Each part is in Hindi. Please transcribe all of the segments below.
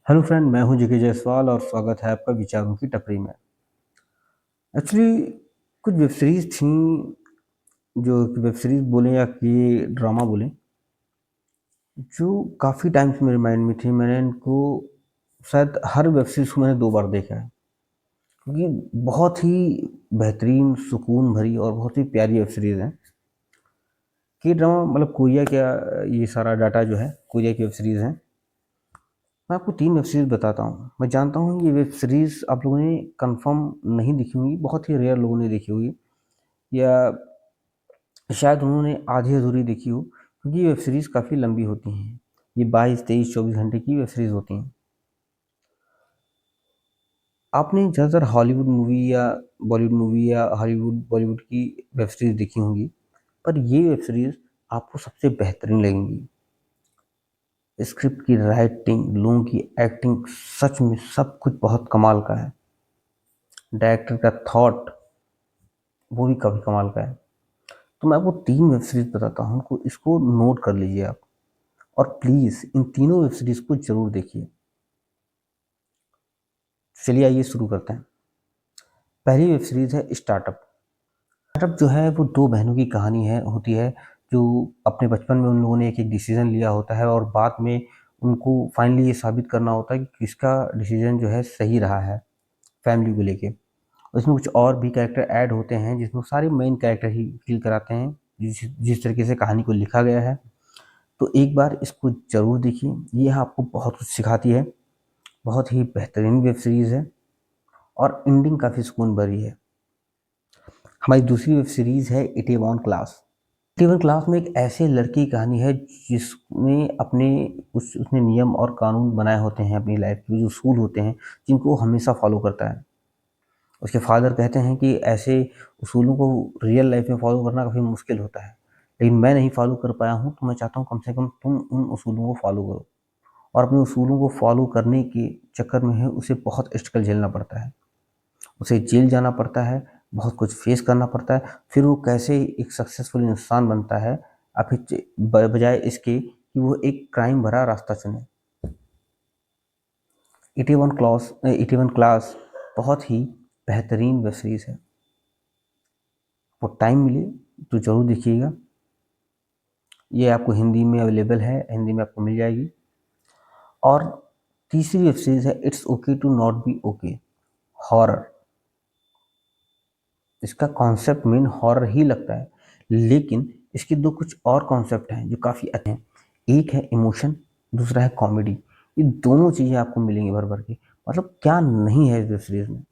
हेलो फ्रेंड, मैं हूं जेके जायसवाल और स्वागत है आपका विचारों की टपरी में। एक्चुअली कुछ वेब सीरीज थी, जो वेब सीरीज बोलें या कि ड्रामा बोलें, जो काफ़ी टाइम से मेरे माइंड में थी। मैंने इनको शायद हर वेब सीरीज को मैंने 2 बार देखा है, क्योंकि बहुत ही बेहतरीन, सुकून भरी और बहुत ही प्यारी वेब सीरीज है। कि ड्रामा मतलब कोरिया क्या, ये सारा डाटा जो है कोरिया की वेब सीरीज है। मैं आपको 3 वेब सीरीज बताता हूँ। मैं जानता हूँ ये वेब सीरीज आप लोगों ने कंफर्म नहीं देखी होंगी, बहुत ही रेयर लोगों ने देखी होगी, या शायद उन्होंने आधी अधूरी देखी हो, क्योंकि ये वेब सीरीज काफ़ी लंबी होती हैं। ये 22, 23, 24 घंटे की वेब सीरीज होती हैं। आपने ज़्यादातर हॉलीवुड मूवी या बॉलीवुड मूवी या हॉलीवुड बॉलीवुड की वेब सीरीज देखी होंगी, पर ये वेब सीरीज आपको सबसे बेहतरीन लगेंगी। स्क्रिप्ट की राइटिंग, लोगों की एक्टिंग, सच में सब कुछ बहुत कमाल का है। डायरेक्टर का थॉट वो भी काफ़ी कमाल का है। तो मैं आपको 3 वेब सीरीज बताता हूँ, इसको नोट कर लीजिए आप, और प्लीज़ इन तीनों वेब सीरीज को जरूर देखिए। चलिए आइए शुरू करते हैं। पहली वेब सीरीज है स्टार्टअप। स्टार्टअप जो है वो 2 बहनों की कहानी है होती है, जो अपने बचपन में उन लोगों ने एक एक डिसीजन लिया होता है, और बाद में उनको फाइनली ये साबित करना होता है कि किसका डिसीजन जो है सही रहा है फैमिली को लेके। उसमें कुछ और भी कैरेक्टर ऐड होते हैं, जिसमें सारे मेन कैरेक्टर ही फील कराते हैं जिस तरीके से कहानी को लिखा गया है। तो एक बार इसको ज़रूर देखिए, ये आपको बहुत कुछ सिखाती है। बहुत ही बेहतरीन वेब सीरीज़ है और एंडिंग काफ़ी सुकून भरी है। हमारी दूसरी वेब सीरीज़ है इटेवॉन क्लास। इटेवॉन क्लास में एक ऐसे लड़की की कहानी है जिसने अपने उसने नियम और कानून बनाए होते हैं अपनी लाइफ के, जो उसूल होते हैं जिनको वो हमेशा फॉलो करता है। उसके फादर कहते हैं कि ऐसे उसूलों को रियल लाइफ में फॉलो करना काफ़ी मुश्किल होता है, लेकिन मैं नहीं फॉलो कर पाया हूँ, तो मैं चाहता हूँ कम से कम तुम उन उसूलों को फॉलो करो। और अपने उसूलों को फॉलो करने के चक्कर में है उसे बहुत स्ट्रगल झेलना पड़ता है, उसे जेल जाना पड़ता है, बहुत कुछ फेस करना पड़ता है। फिर वो कैसे एक सक्सेसफुल इंसान बनता है, बजाय इसके कि वो एक क्राइम भरा रास्ता चुने। 81 क्लास बहुत ही बेहतरीन वेब सीरीज़ है। वो टाइम मिले तो ज़रूर देखिएगा। ये आपको हिंदी में अवेलेबल है, हिंदी में आपको मिल जाएगी। और तीसरी वेब सीरीज़ है it's okay to not be okay, horror. इसका कॉन्सेप्ट मेन हॉरर ही लगता है, लेकिन इसके 2 कुछ और कॉन्सेप्ट हैं जो काफ़ी अच्छे हैं। एक है इमोशन, दूसरा है कॉमेडी। ये दोनों चीज़ें आपको मिलेंगी भर भर के। मतलब क्या नहीं है इस वेब सीरीज़ में,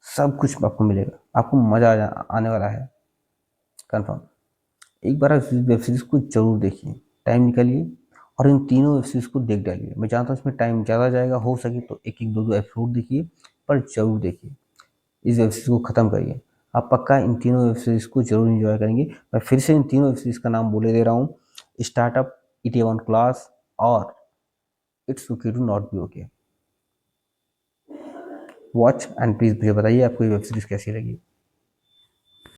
सब कुछ आपको मिलेगा, आपको मज़ा आने वाला है कन्फर्म। एक बार आप इस वेब सीरीज़ को ज़रूर देखिए, टाइम निकालिए और इन तीनों वेब सीरीज़ को देख डालिए। मैं जानता हूँ इसमें टाइम ज़्यादा जाएगा, हो सके तो एक एक दो दो एपिसोड देखिए, पर ज़रूर देखिए। इस वेब सीरीज़ को ख़त्म करिए, आप पक्का इन तीनों वेब सीरीज़ को ज़रूर एंजॉय करेंगे। मैं फिर से इन तीनों वेब सीरीज़ का नाम बोले दे रहा हूँ, स्टार्टअप, इटेवन क्लास और it's okay to not be okay. Watch and please मुझे बताइए आपको ये वेब सीरीज़ कैसी लगी।